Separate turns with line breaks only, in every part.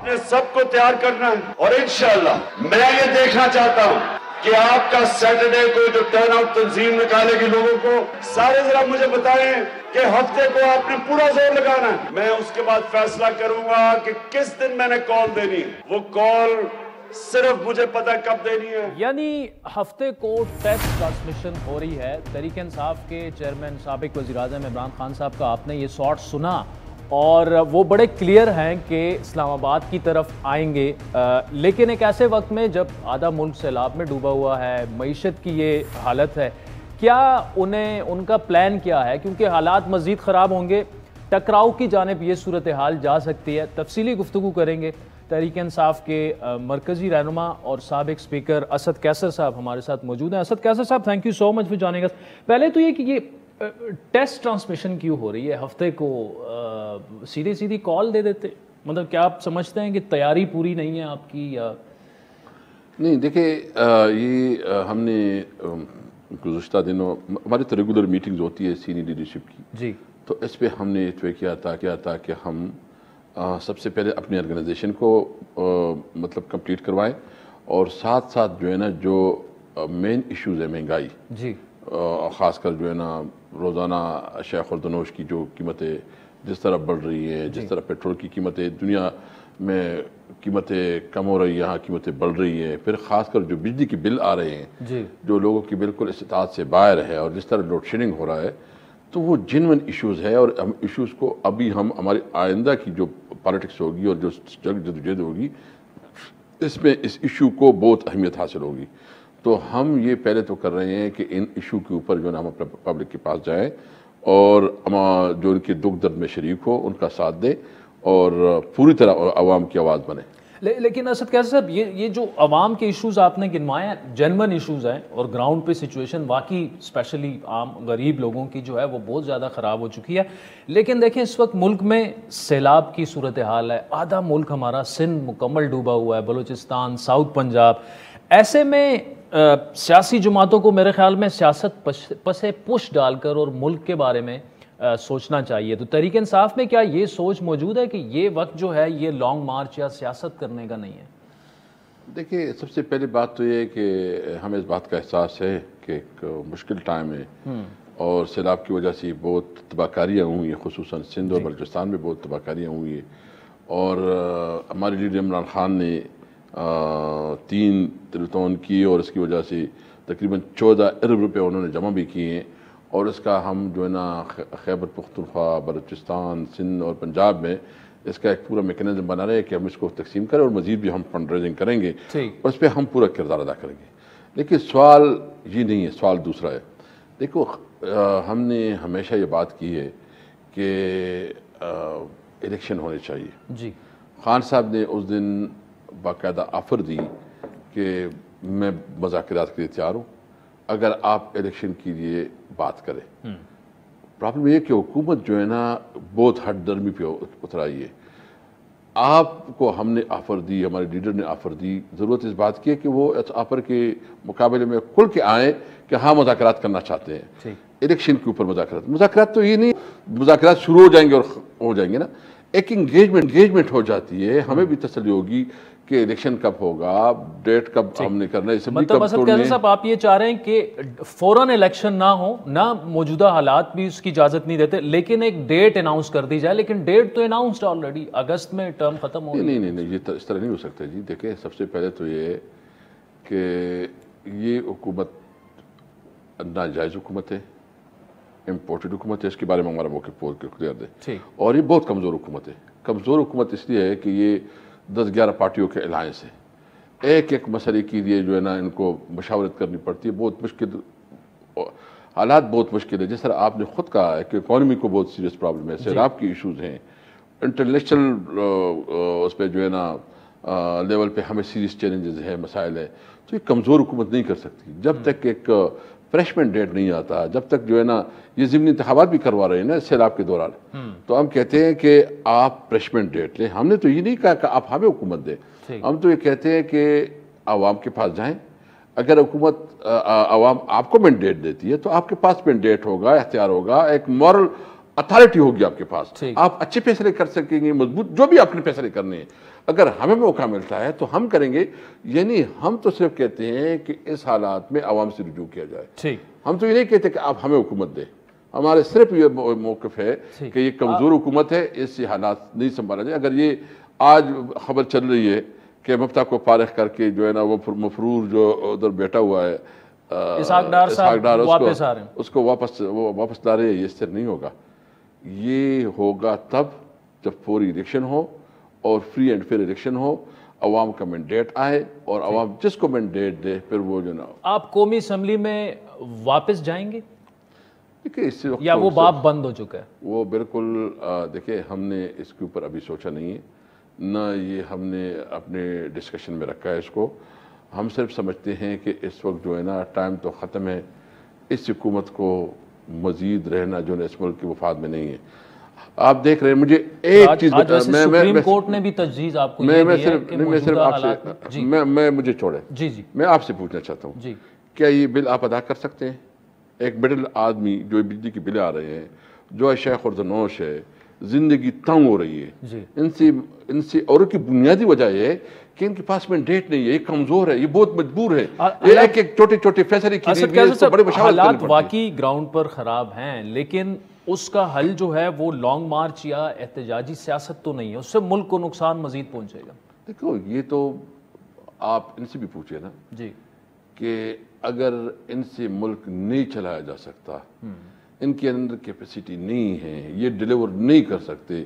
آپ نے سب کو تیار کرنا ہے اور انشاءاللہ میں یہ دیکھنا چاہتا ہوں کہ آپ کا سیٹرڈے کو جو ٹرن آؤٹ تنظیم نکالے گی لوگوں کو، سارے ذرا مجھے بتائیں کہ ہفتے کو آپ نے پورا زور لگانا ہے. میں اس کے بعد فیصلہ کروں گا کہ کس دن میں نے کال دینی ہے. وہ کال صرف مجھے پتہ کب دینی ہے.
یعنی ہفتے کو ٹیسٹ ٹرانسمیشن ہو رہی ہے. تحریک انصاف کے چیئرمین سابق وزیر اعظم عمران خان صاحب کا آپ نے یہ شاٹ سنا اور وہ بڑے کلیئر ہیں کہ اسلام آباد کی طرف آئیں گے، لیکن ایک ایسے وقت میں جب آدھا ملک سیلاب میں ڈوبا ہوا ہے، معیشت کی یہ حالت ہے، کیا ان کا پلان کیا ہے؟ کیونکہ حالات مزید خراب ہوں گے، ٹکراؤ کی جانب یہ صورتحال جا سکتی ہے. تفصیلی گفتگو کریں گے. تحریک انصاف کے مرکزی رہنما اور سابق اسپیکر اسد کیسر صاحب ہمارے ساتھ موجود ہیں. اسد کیسر صاحب، thank you so much for joining us. پہلے تو یہ کہ یہ ٹیسٹ ٹرانسمیشن کیوں ہو رہی ہے؟ ہفتے کو سیدھی کال دے دیتے، مطلب کیا آپ سمجھتے ہیں کہ تیاری پوری نہیں ہے آپ کی یا
نہیں؟ دیکھیں، یہ ہم نے گزشتہ دنوں ہماری تو ریگولر میٹنگز ہوتی ہے سینئر لیڈرشپ کی
جی،
تو اس پہ ہم نے اتفاق کیا تھا کہ ہم سب سے پہلے اپنی آرگنائزیشن کو مطلب کمپلیٹ کروائیں اور ساتھ ساتھ جو ہے نا جو مین ایشوز ہے مہنگائی،
جی،
خاص کر جو ہے نا روزانہ اشیاء خورد و نوش کی جو قیمتیں جس طرح بڑھ رہی ہیں، جس طرح پیٹرول کی قیمتیں دنیا میں قیمتیں کم ہو رہی ہیں، یہاں قیمتیں بڑھ رہی ہیں، پھر خاص کر جو بجلی کے بل آ رہے ہیں
جی،
جو لوگوں کی بالکل استطاعت سے باہر ہے، اور جس طرح لوڈ شیڈنگ ہو رہا ہے، تو وہ جینوئن ایشوز ہے. اور ہم ایشوز کو ابھی ہم ہماری آئندہ کی جو پالیٹکس ہوگی اور جو جدوجہد ہوگی اس میں اس ایشو کو بہت اہمیت حاصل ہوگی. تو ہم یہ پہلے تو کر رہے ہیں کہ ان ایشو کے اوپر جو ہے نا ہم اپنے پبلک کے پاس جائیں اور جو ان کے دکھ درد میں شریک ہو ان کا ساتھ دیں اور پوری طرح عوام کی آواز بنیں.
لیکن اسد کیسر صاحب، یہ جو عوام کے ایشوز آپ نے گنوائے ہیں جینوئن ایشوز ہیں اور گراؤنڈ پہ سچویشن واقعی اسپیشلی عام غریب لوگوں کی جو ہے وہ بہت زیادہ خراب ہو چکی ہے. لیکن دیکھیں اس وقت ملک میں سیلاب کی صورتحال ہے، آدھا ملک ہمارا سندھ مکمل ڈوبا ہوا ہے، بلوچستان، ساؤتھ پنجاب. ایسے میں سیاسی جماعتوں کو میرے خیال میں سیاست پسے پش ڈال کر اور ملک کے بارے میں سوچنا چاہیے. تو تحریک انصاف میں کیا یہ سوچ موجود ہے کہ یہ وقت جو ہے یہ لانگ مارچ یا سیاست کرنے کا نہیں ہے؟
دیکھیں، سب سے پہلی بات تو یہ ہے کہ ہمیں اس بات کا احساس ہے کہ ایک مشکل ٹائم ہے اور سیلاب کی وجہ سے بہت تباہ کاریاں ہوئی ہیں، خصوصاً سندھ اور بلوچستان میں بہت تباہ کاریاں ہوئی ہیں. اور ہمارے لیڈر عمران خان نے 3 تلتون کی اور اس کی وجہ سے تقریباً 14 ارب روپے انہوں نے جمع بھی کیے ہیں. اور اس کا ہم جو ہے نا خیبر پختونخوا، بلوچستان، سندھ اور پنجاب میں اس کا ایک پورا میکینزم بنا رہے ہیں کہ ہم اس کو تقسیم کریں اور مزید بھی ہم فنڈ ریزنگ کریں گے اور اس پہ ہم پورا کردار ادا کریں گے. لیکن سوال یہ نہیں ہے، سوال دوسرا ہے. دیکھو، ہم نے ہمیشہ یہ بات کی ہے کہ الیکشن ہونے چاہیے.
جی،
خان صاحب نے اس دن باقاعدہ آفر دی کہ میں مذاکرات کے لیے تیار ہوں اگر آپ الیکشن کے لیے بات کریں. پرابلم یہ کہ حکومت جو ہے نا بہت ہٹ درمی پہ اترائی ہے. آپ کو ہم نے آفر دی، ہمارے لیڈر نے آفر دی، ضرورت اس بات کی ہے کہ وہ اس آفر کے مقابلے میں کھل کے آئیں کہ ہاں مذاکرات کرنا چاہتے ہیں. الیکشن کے اوپر مذاکرات تو یہ نہیں مذاکرات شروع ہو جائیں گے اور ہو جائیں گے نا، ایک انگیجمنٹ ہو جاتی ہے. ہمیں بھی تسلی ہوگی کہ الیکشن کب ہوگا، ڈیٹ کب ہم نے کرنا ہے.
مطلب اسد کیسر صاحب، آپ یہ چاہ رہے ہیں کہ فوراً الیکشن نہ ہو، نہ موجودہ حالات بھی اس کی اجازت نہیں دیتے، لیکن ایک ڈیٹ اناؤنس کر دی جائے. لیکن ڈیٹ تو اناؤنسڈ آلریڈی، اگست میں ٹرم ختم ہو.
نہیں، یہ اس طرح نہیں ہو سکتا جی. دیکھیں، سب سے پہلے تو یہ ہے کہ یہ حکومت ناجائز حکومت ہے، امپورٹڈ حکومت ہے. اس کے بارے میں ہمارا موقف بہت کلیئر ہے. اور یہ بہت کمزور حکومت ہے. کمزور حکومت اس لیے ہے کہ یہ 10-11 پارٹیوں کے الائنس ہے. ایک مسئلے کے لیے جو ہے نا ان کو مشاورت کرنی پڑتی ہے. بہت مشکل حالات، بہت مشکل ہے. جس طرح آپ نے خود کہا ہے کہ اکانومی کو بہت سیریس پرابلم ہے، سیلاب کی ایشوز ہیں، انٹرنیشنل اس پہ جو ہے نا لیول پہ ہمیں سیریس چیلنجز ہیں، مسائل ہیں. تو یہ کمزور حکومت نہیں کر سکتی جب تک ایک فریش مینڈیٹ نہیں آتا، جب تک جو ہے نا یہ ضمنی انتخابات بھی کروا رہے ہیں نا سیلاب کے دوران. تو ہم کہتے ہیں کہ آپ فریش مینڈیٹ لیں. ہم نے تو یہ نہیں کہا کہ آپ ہمیں حکومت دیں، ہم تو یہ کہتے ہیں کہ عوام کے پاس جائیں. اگر حکومت عوام آپ کو مینڈیٹ دیتی ہے تو آپ کے پاس مینڈیٹ ہوگا، اختیار ہوگا، ایک مورل اتھارٹی ہوگی آپ کے پاس,
ٹھیک.
آپ اچھے فیصلے کر سکیں گے, مضبوط جو بھی آپ نے فیصلے کرنے ہیں. اگر ہمیں موقع ملتا ہے تو ہم کریں گے. یعنی ہم تو صرف کہتے ہیں کہ اس حالات میں عوام سے رجوع کیا جائے.
ٹھیک.
ہم تو یہ نہیں کہتے کہ آپ ہمیں حکومت دیں. ہمارے صرف یہ موقف ہے کہ یہ کمزور حکومت ہے, اس سے حالات نہیں سنبھالا جائے. اگر یہ آج خبر چل رہی ہے کہ مفتا کو فارغ کر کے جو ہے نا وہ مفرور جو ادھر بیٹھا ہوا ہے
اسحاق ڈار صاحب واپس آ رہے ہیں,
اس کو واپس لا رہے ہیں, یہ اس طرح نہیں ہوگا. یہ ہوگا تب جب فوری الیکشن ہو اور فری اینڈ فیئر الیکشن ہو, عوام کا مینڈیٹ آئے اور عوام جس کو مینڈیٹ دے پھر وہ جو نا.
آپ قومی اسمبلی میں واپس جائیں گے
اس وقت
یا وہ باب بند ہو چکا ہے؟
وہ بالکل دیکھیں ہم نے اس کے اوپر ابھی سوچا نہیں ہے, نہ یہ ہم نے اپنے ڈسکشن میں رکھا ہے اس کو. ہم صرف سمجھتے ہیں کہ اس وقت جو ہے نا ٹائم تو ختم ہے, اس حکومت کو مزید رہنا جو ہے اس ملک کے مفاد میں نہیں ہے. آپ دیکھ رہے ہیں, مجھے ایک چیز
سپریم کورٹ نے بھی تجویز آپ کو
مجھے چھوڑے, میں آپ سے پوچھنا چاہتا ہوں کیا یہ بل آپ ادا کر سکتے ہیں؟ ایک مڈل آدمی جو بجلی کی بلیں آ رہے ہیں, جو شیخ الدنوش ہے, زندگی تنگ ہو رہی ہے, ان سے اور کی بنیادی وجہ یہ ہے کہ ان کے پاس مینڈیٹ نہیں ہے, یہ کمزور ہے, یہ بہت مجبور ہے, ایک چھوٹے فیصلے کی
حالات واقعی گراؤنڈ پر خراب ہیں, لیکن اس کا حل جو ہے وہ لانگ مارچ یا احتجاجی سیاست تو نہیں ہے, اس سے ملک کو نقصان مزید پہنچے گا.
دیکھو یہ تو آپ ان سے بھی پوچھے نا کہ اگر ان سے ملک نہیں چلایا جا سکتا, ان کے اندر کیپیسٹی نہیں ہے, یہ ڈیلیور نہیں کر سکتے.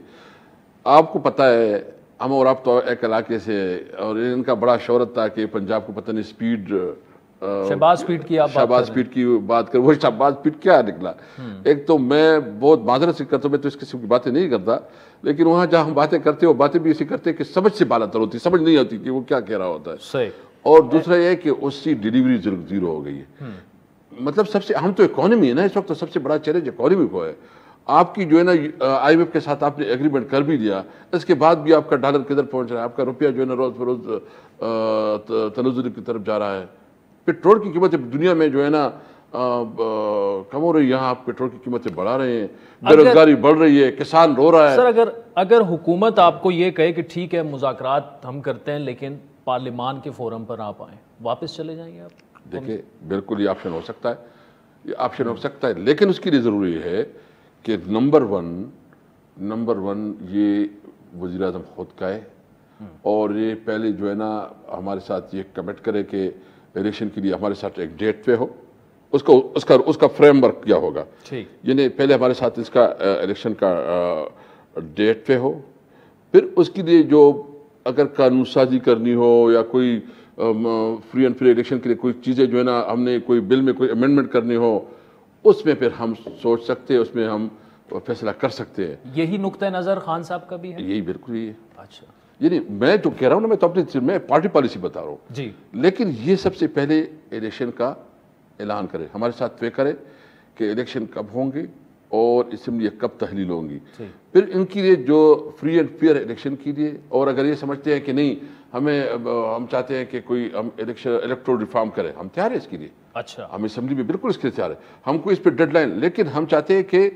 آپ کو پتہ ہے ہم اور آپ تو ایک علاقے سے, اور ان کا بڑا شہرت تھا کہ پنجاب کو پتہ نہیں سپیڈ
شہباز سپیڈ
کی بات کر, وہ شہباز سپیڈ کیا نکلا. ایک تو میں بہت معذرت سے کرتا ہوں, میں تو اس قسم کی باتیں نہیں کرتا, لیکن وہاں جہاں ہم باتیں کرتے وہ باتیں بھی ایسی کرتے کہ سمجھ سے بالا تر ہوتی, سمجھ نہیں آتی کہ وہ کیا کہہ رہا ہوتا ہے.
صحیح.
اور دوسرا یہ کہ اس کی ڈیلیوری زیرو ہو گئی ہے. مطلب سب سے ہم تو اکانومی ہے نا اس وقت, تو سب سے بڑا چیلنج اکانومی کو ہے. آپ کی جو ہے نا آئی ایم ایف کے ساتھ آپ نے ایگریمنٹ کر بھی دیا, اس کے بعد بھی آپ کا ڈالر کدھر پہنچ رہا ہے, آپ کا روپیہ جو ہے نا روز بروز تنزل کی طرف جا رہا ہے. پیٹرول کی قیمتیں دنیا میں جو ہے نا کم ہو رہی, یہاں آپ پیٹرول کی قیمتیں بڑھا رہے ہیں, بے روزگاری بڑھ رہی ہے, کسان رو رہا ہے.
سر اگر حکومت آپ کو یہ کہے کہ ٹھیک ہے مذاکرات ہم کرتے ہیں لیکن پارلیمان کے فورم پر آپ آئیں, واپس چلے جائیں گے آپ؟
دیکھیں بالکل یہ آپشن ہو سکتا ہے, یہ آپشن ہو سکتا ہے, لیکن اس کے لیے ضروری ہے کہ نمبر ون یہ وزیر اعظم خود کا ہے, اور یہ پہلے جو ہے نا ہمارے ساتھ یہ کمٹ کرے کہ الیکشن کے لیے ہمارے ساتھ ایک ڈیٹ پہ ہو, اس کا فریم ورک کیا ہوگا. یعنی پہلے ہمارے ساتھ اس کا الیکشن کا ڈیٹ پہ ہو, پھر اس کے لیے جو اگر قانون سازی کرنی ہو یا کوئی فری اینڈ فیئر الیکشن کے لیے کوئی چیزیں جو ہے نا ہم نے کوئی بل میں کوئی امینڈمنٹ کرنی ہو, اس میں پھر ہم سوچ سکتے ہیں, اس میں ہم فیصلہ کر سکتے ہیں.
یہی نقطہ نظر خان صاحب کا بھی ہے؟
یہی بالکل یہی ہے.
اچھا,
یعنی میں جو کہہ رہا ہوں نا, میں تو میں پارٹی پالیسی بتا رہا ہوں
جی,
لیکن یہ سب سے پہلے الیکشن کا اعلان کرے, ہمارے ساتھ طے کرے کہ الیکشن کب ہوں گے اور اسمبلی کب تحلیل ہوں گی. پھر ان کے لیے جو فری اینڈ فیئر الیکشن کے لیے, اور اگر یہ سمجھتے ہیں کہ نہیں ہم چاہتے ہیں کہ کوئی ہم الیکٹورل ریفارم کریں, ہم تیار ہیں اس کے لیے.
اچھا,
ہم اسمبلی میں بالکل اس کے لیے تیار ہیں, ہم کو اس پہ ڈیڈ لائن, لیکن ہم چاہتے ہیں کہ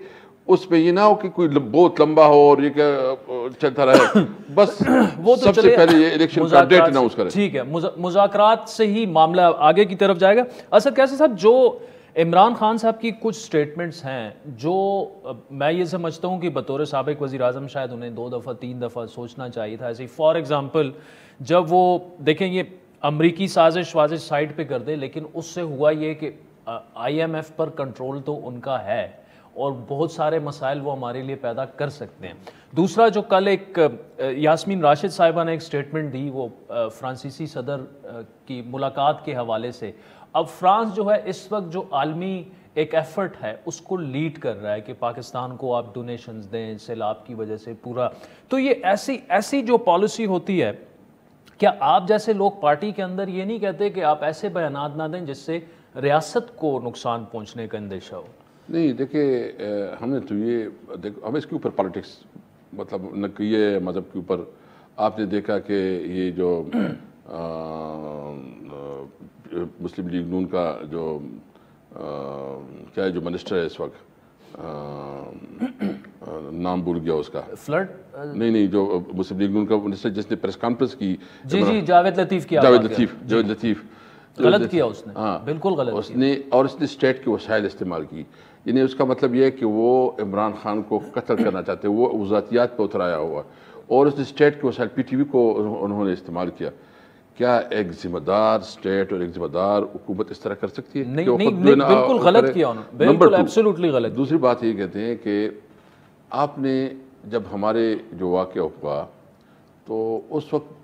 اس میں یہ نہ ہو کہ کوئی بہت لمبا ہو اور یہ چلتا رہے, بس وہ سب سے پہلے یہ الیکشن کا ڈیٹ اناؤنس کریں.
ٹھیک ہے, مذاکرات سے ہی معاملہ آگے کی طرف جائے گا. اسد قیسی صاحب, جو عمران خان صاحب کی کچھ سٹیٹمنٹس ہیں جو میں یہ سمجھتا ہوں کہ بطور سابق وزیر اعظم شاید انہیں 2 دفعہ 3 دفعہ سوچنا چاہیے تھا. ایسے فار ایگزامپل جب وہ دیکھیں یہ امریکی سازش سائڈ پہ کر دے, لیکن اس سے ہوا یہ کہ آئی ایم ایف پر کنٹرول تو ان کا ہے اور بہت سارے مسائل وہ ہمارے لیے پیدا کر سکتے ہیں. دوسرا جو کل ایک یاسمین راشد صاحبہ نے ایک سٹیٹمنٹ دی, وہ فرانسیسی صدر کی ملاقات کے حوالے سے. اب فرانس جو ہے اس وقت جو عالمی ایک ایفرٹ ہے اس کو لیڈ کر رہا ہے کہ پاکستان کو آپ ڈونیشنز دیں سیلاب کی وجہ سے پورا, تو یہ ایسی جو پالیسی ہوتی ہے, کیا آپ جیسے لوگ پارٹی کے اندر یہ نہیں کہتے کہ آپ ایسے بیانات نہ دیں جس سے ریاست کو نقصان پہنچنے کا اندیشہ ہو؟
نہیں دیکھیں, ہم نے تو یہ ہمیں اس کے اوپر پالیٹکس مطلب نہ یہ مذہب کے اوپر, آپ نے دیکھا کہ یہ جو مسلم لیگ نون کا جو کیا ہے جو منسٹر ہے اس وقت, نام بھول گیا اس کا,
فلڈ
نہیں جو مسلم لیگ نون کا جس نے پریس کانفرنس کی,
جی جاوید لطیف کی,
جاوید لطیف
غلط کیا اس نے,
ہاں
بالکل غلط
اس نے, اور اس نے اسٹیٹ کے وسائل استعمال کی. یعنی اس کا مطلب یہ ہے کہ وہ عمران خان کو قتل کرنا چاہتے, وہ ذاتیات پہ اترایا ہوا, اور اس نے اسٹیٹ کے وسائل پی ٹی وی کو انہوں نے استعمال کیا. کیا ایک ذمہ دار اسٹیٹ اور ایک ذمہ دار حکومت اس طرح کر سکتی ہے؟
نہیں, بالکل غلط کیا انہوں نے, بالکل ایبسولوٹلی غلط.
دوسری بات یہ کہتے ہیں کہ آپ نے جب ہمارے جو واقعہ ہوا تو اس وقت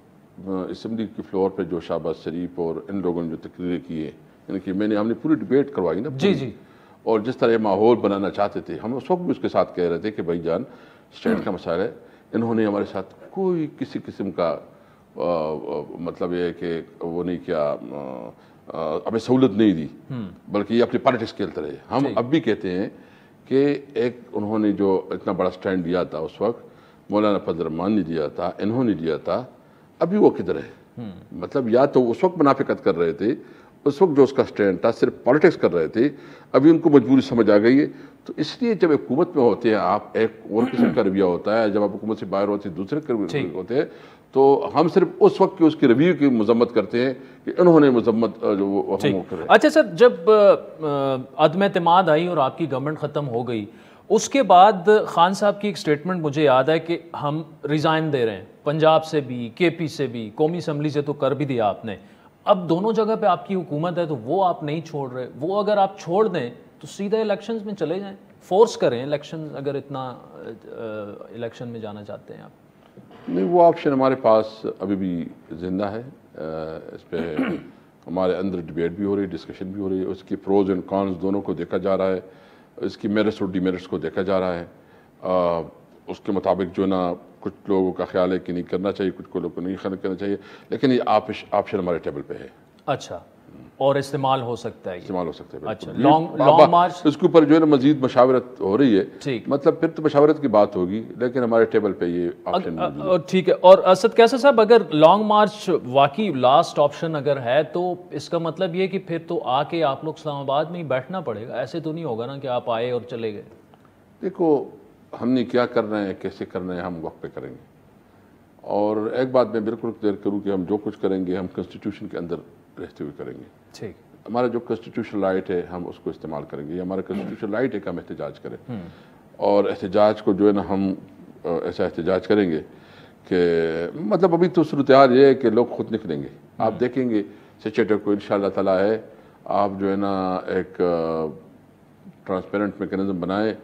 اسمبلی کی فلور پہ جو شہباز شریف اور ان لوگوں نے جو تقریریں کی ہیں, یعنی کہ ہم نے پوری ڈبیٹ کروائی نا,
جی,
اور جس طرح یہ ماحول بنانا چاہتے تھے, ہم اس وقت بھی اس کے ساتھ کہہ رہے تھے کہ بھائی جان اسٹیٹ کا مسائل ہے. انہوں نے ہمارے ساتھ کوئی کسی قسم کا مطلب یہ ہے کہ وہ نہیں کیا, ہمیں سہولت نہیں دی, بلکہ یہ اپنی پالیٹکس کھیلتے رہے. ہم اب بھی کہتے ہیں کہ ایک انہوں نے جو اتنا بڑا سٹینڈ لیا تھا اس وقت, مولانا فضل الرحمان نے لیا تھا, انہوں نے لیا تھا, ابھی وہ کدھر ہے؟ مطلب یا تو اس وقت منافقت کر رہے تھے, اس وقت جو اس کا سٹینڈ تھا صرف پالیٹکس کر رہے تھے, ابھی ان کو مجبوری سمجھ آ گئی ہے. تو اس لیے جب حکومت میں ہوتے ہیں آپ, ایک اور قسم کا رویہ ہوتا ہے, جب آپ حکومت سے باہر ہوتے ہیں دوسرے ہوتے ہیں, تو ہم صرف اس وقت کی اس کے رویے کی مذمت کرتے ہیں کہ انہوں نے مذمت جو وہ کرے.
اچھا سر, جب عدم اعتماد آئی اور آپ کی گورنمنٹ ختم ہو گئی, اس کے بعد خان صاحب کی ایک سٹیٹمنٹ مجھے یاد ہے کہ ہم ریزائن دے رہے ہیں, پنجاب سے بھی, کے پی سے بھی, قومی اسمبلی سے تو کر بھی دیا آپ نے, اب دونوں جگہ پہ آپ کی حکومت ہے تو وہ آپ نہیں چھوڑ رہے. وہ اگر آپ چھوڑ دیں تو سیدھا الیکشنز میں چلے جائیں, فورس کریں الیکشن, اگر اتنا الیکشن میں جانا چاہتے ہیں آپ.
نہیں, وہ آپشن ہمارے پاس ابھی بھی زندہ ہے. اس پہ ہمارے اندر ڈبیٹ بھی ہو رہی ہے, ڈسکشن بھی ہو رہی ہے, اس کی پروز اینڈ کانز دونوں کو دیکھا جا رہا ہے, اس کی میرٹس اور ڈی میرٹس کو دیکھا جا رہا ہے. اس کے مطابق جو نا کچھ لوگوں کا خیال ہے کہ نہیں کرنا چاہیے, کچھ لوگوں کو نہیں کرنا چاہیے, لیکن یہ آپشن ہمارے ٹیبل پہ ہے.
اچھا, اور استعمال ہو سکتا ہے,
استعمال ہو سکتا ہے.
اچھا, لانگ مارچ
اس کے اوپر جو ہے نا مزید مشاورت ہو رہی ہے,
ٹھیک,
مطلب پھر تو مشاورت کی بات ہوگی, لیکن ہمارے ٹیبل پہ یہ آپشن
ٹھیک ہے. اور اسد کیسا صاحب, اگر لانگ مارچ واقعی لاسٹ آپشن اگر ہے تو اس کا مطلب یہ کہ پھر تو آ کے آپ لوگ اسلام آباد میں ہی بیٹھنا پڑے گا, ایسے تو نہیں ہوگا نا کہ آپ آئے اور چلے گئے.
دیکھو ہم نے کیا کرنا ہے, کیسے کرنا ہے, ہم وقت پہ کریں گے. اور ایک بات میں بالکل کلیئر کروں کہ ہم جو کچھ کریں گے ہم کنسٹیٹیوشن کے اندر رہتے ہوئے کریں گے.
ٹھیک,
ہمارا جو کنسٹیٹیوشن رائٹ ہے ہم اس کو استعمال کریں گے. یہ ہمارا کنسٹیٹیوشن رائٹ ہے کہ ہم احتجاج کریں, اور احتجاج کو جو ہے نا ہم ایسا احتجاج کریں گے کہ مطلب ابھی تو صورتحال یہ ہے کہ لوگ خود نکلیں گے. آپ دیکھیں گے سچیٹر کو انشاءاللہ تعالیٰ ہے, آپ جو ہے نا ایک ٹرانسپیرنٹ میکینزم بنائے,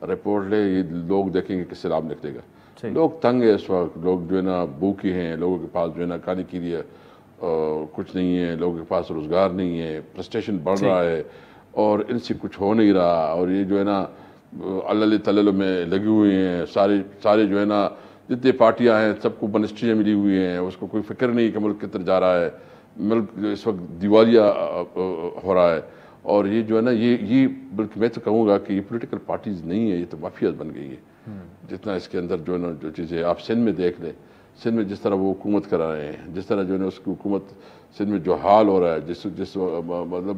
رپورٹ لے, یہ لوگ دیکھیں گے کہ سیلاب نکلے گا. لوگ تنگ ہے اس وقت, لوگ جو ہے نا بھوکے ہیں, لوگوں کے پاس جو ہے نا کھانے کے لیے کچھ نہیں ہے, لوگوں کے پاس روزگار نہیں ہے, فرسٹریشن بڑھ رہا ہے, اور ان سے کچھ ہو نہیں رہا, اور یہ جو ہے نا اللہ تعالیٰ میں لگی ہوئی ہیں. سارے جو ہے نا جتنے پارٹیاں ہیں سب کو منسٹریاں ملی ہوئی ہیں, اس کو کوئی فکر نہیں کہ ملک کدھر جا رہا ہے, ملک اس وقت دیوالیہ ہو رہا ہے. اور یہ جو ہے نا یہ بلکہ میں تو کہوں گا کہ یہ پولیٹیکل پارٹیز نہیں ہے, یہ تو مافیاز بن گئی ہے. جتنا اس کے اندر جو ہے نا جو چیزیں آپ سندھ میں دیکھ لیں, سندھ میں جس طرح وہ حکومت کرا رہے ہیں, جس طرح جو ہے نا اس کی حکومت سندھ میں جو حال ہو رہا ہے, جس مطلب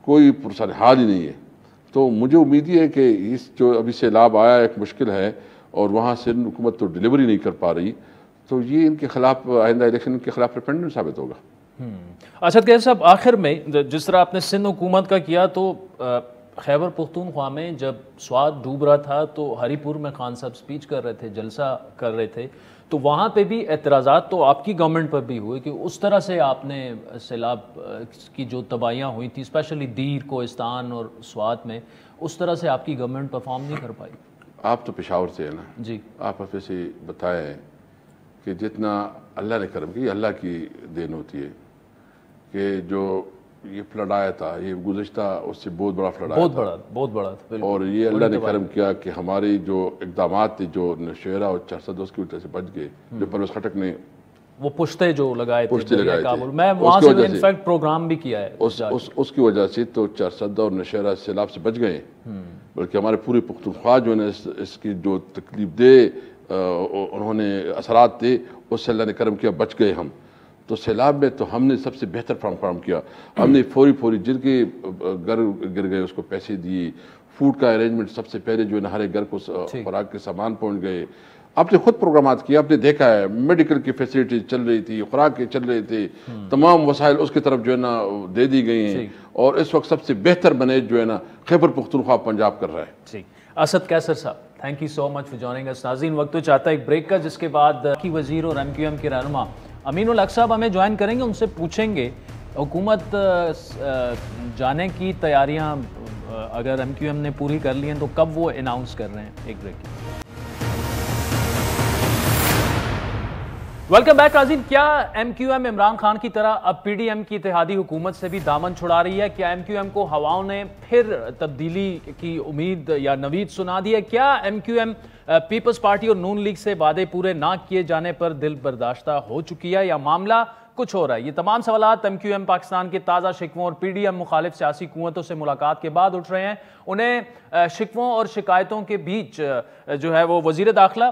کوئی پرسان حال ہی نہیں ہے. تو مجھے امید ہے کہ اس جو ابھی سیلاب آیا ایک مشکل ہے, اور وہاں سندھ حکومت تو ڈلیوری نہیں کر پا رہی, تو یہ ان کے خلاف آئندہ الیکشن ان کے خلاف ریفرینڈم ثابت ہوگا.
اچھا کیسا صاحب, آخر میں جس طرح آپ نے سندھ حکومت کا کیا, تو خیبر پختونخوا میں جب سوات ڈوب رہا تھا تو ہری پور میں خان صاحب سپیچ کر رہے تھے, جلسہ کر رہے تھے, تو وہاں پہ بھی اعتراضات تو آپ کی گورنمنٹ پر بھی ہوئے کہ اس طرح سے آپ نے سیلاب کی جو تباہیاں ہوئی تھیں اسپیشلی دیر, کوہستان اور سوات میں, اس طرح سے آپ کی گورنمنٹ پرفارم نہیں کر پائی.
آپ تو پشاور سے ہیں نا
جی,
آپ اپنے سے بتائیں کہ جتنا اللہ نے کرم کی, اللہ کی دین ہوتی ہے کہ جو یہ فلڈ آیا تھا, یہ گزشتہ اس سے بہت بڑا فلڈ آیا تھا,
بہت بڑا,
اور یہ اللہ نے کرم کیا کہ ہماری جو اقدامات تھے, جو نوشہرہ اور چرسد اس کی وجہ سے بچ گئے, جو پرویز خٹک نے
وہ پشتے جو لگائے تھے کابل میں, وہاں سے انفیکٹ پروگرام بھی کیا ہے
اس کی وجہ سے, تو چرسد اور نوشہرہ سیلاب سے بچ گئے. بلکہ ہمارے پورے پختونخوا جو ہے اس کی جو تکلیف دہ انہوں نے اثرات تھے, اس سے اللہ نے کرم کیا بچ گئے ہم. تو سیلاب میں تو ہم نے سب سے بہتر فراہم کیا. ہم نے فوری جن کے گھر گر گئے اس کو پیسے دیے, فوڈ کا ارینجمنٹ سب سے پہلے جو ہے نا ہر ایک گھر کو خوراک کے سامان پہنچ گئے. آپ نے خود پروگرامات کیے, آپ نے دیکھا ہے میڈیکل کی فیسلٹیز چل رہی تھی, خوراک کے چل رہے تھے, تمام وسائل اس کی طرف جو ہے نا دے دی گئی ہیں, اور اس وقت سب سے بہتر منیج جو ہے نا خیبر پختونخوا پنجاب کر رہا ہے.
جی اسد کیسر صاحب, thank you so much for joining us. ناظرین وقت تو چاہتا ہے ایک بریک کا, جس کے بعد کی وزیر اور MQM کے رہنما امین الحق صاحب ہمیں جوائن کریں گے. ان سے پوچھیں گے حکومت جانے کی تیاریاں اگر MQM نے پوری کر لی ہیں تو کب وہ اناؤنس کر رہے ہیں. ایک بریک. ویلکم بیک ناظرین. کیا MQM عمران خان کی طرح اب PDM کی اتحادی حکومت سے بھی دامن چھڑا رہی ہے؟ کیا MQM کو ہواؤں نے پھر تبدیلی کی امید یا نوید سنا دی ہے؟ کیا MQM پیپلز پارٹی اور نون لیگ سے وعدے پورے نہ کیے جانے پر دل برداشتہ ہو چکی ہے یا معاملہ کچھ ہو رہا ہے؟ یہ تمام سوالات MQM پاکستان کے تازہ شکووں اور PDM مخالف سیاسی قوتوں سے ملاقات کے بعد اٹھ رہے ہیں. انہیں شکووں اور شکایتوں کے بیچ جو ہے وہ وزیر داخلہ